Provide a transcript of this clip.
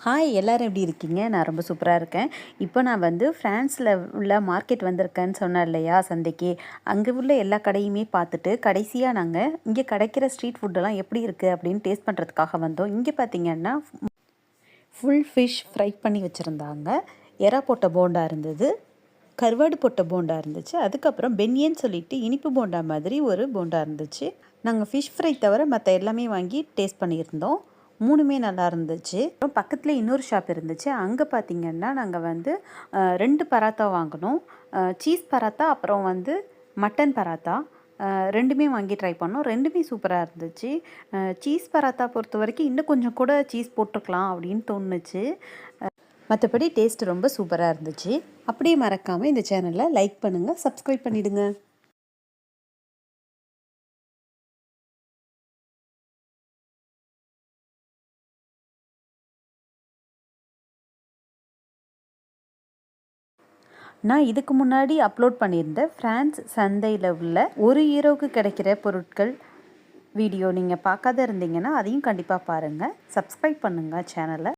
Hi எல்லோரும் எப்படி இருக்கீங்க? நான் ரொம்ப சூப்பராக இருக்கேன். இப்போ நான் வந்து ஃப்ரான்ஸில் உள்ள மார்க்கெட் வந்திருக்கேன்னு சொன்னேன் இல்லையா சந்தைக்கு. அங்கே உள்ள எல்லா கடையுமே பார்த்துட்டு கடைசியாக நாங்கள் இங்கே கிடைக்கிற ஸ்ட்ரீட் ஃபுட்டெல்லாம் எப்படி இருக்குது அப்படின்னு டேஸ்ட் பண்ணுறதுக்காக வந்தோம். இங்கே பார்த்தீங்கன்னா ஃபுல் ஃபிஷ் ஃப்ரை பண்ணி வச்சுருந்தாங்க. எறா போட்ட போண்டா இருந்தது, கருவாடு போட்ட போண்டா இருந்துச்சு, அதுக்கப்புறம் பென்யேன்னு சொல்லிட்டு இனிப்பு போண்டா மாதிரி ஒரு போண்டா இருந்துச்சு. நாங்கள் ஃபிஷ் ஃப்ரை தவிர மற்ற எல்லாமே வாங்கி டேஸ்ட் பண்ணியிருந்தோம். மூணுமே நல்லா இருந்துச்சு. அப்புறம் பக்கத்தில் இன்னொரு ஷாப் இருந்துச்சு. அங்கே பார்த்திங்கன்னா நாங்கள் வந்து 2 பராத்தா வாங்கினோம். சீஸ் பராத்தா அப்புறம் வந்து மட்டன் பராத்தா ரெண்டுமே வாங்கி ட்ரை பண்ணோம். ரெண்டுமே சூப்பராக இருந்துச்சு. சீஸ் பராத்தா பொறுத்த வரைக்கும் இன்னும் கொஞ்சம் கூட சீஸ் போட்டிருக்கலாம் அப்படின்னு தோணுச்சு. மற்றபடி டேஸ்ட் ரொம்ப சூப்பராக இருந்துச்சு. அப்படியே மறக்காமல் இந்த சேனலை லைக் பண்ணுங்கள், சப்ஸ்கிரைப் பண்ணிவிடுங்க. நான் இதுக்கு முன்னாடி அப்லோட் பண்ணியிருந்தேன் ஃப்ரான்ஸ் சந்தையில் உள்ள €1 கிடைக்கிற பொருட்கள் வீடியோ. நீங்கள் பார்க்காத இருந்தீங்கன்னா அதையும் கண்டிப்பாக பாருங்கள். சப்ஸ்கிரைப் பண்ணுங்கள் சேனலை.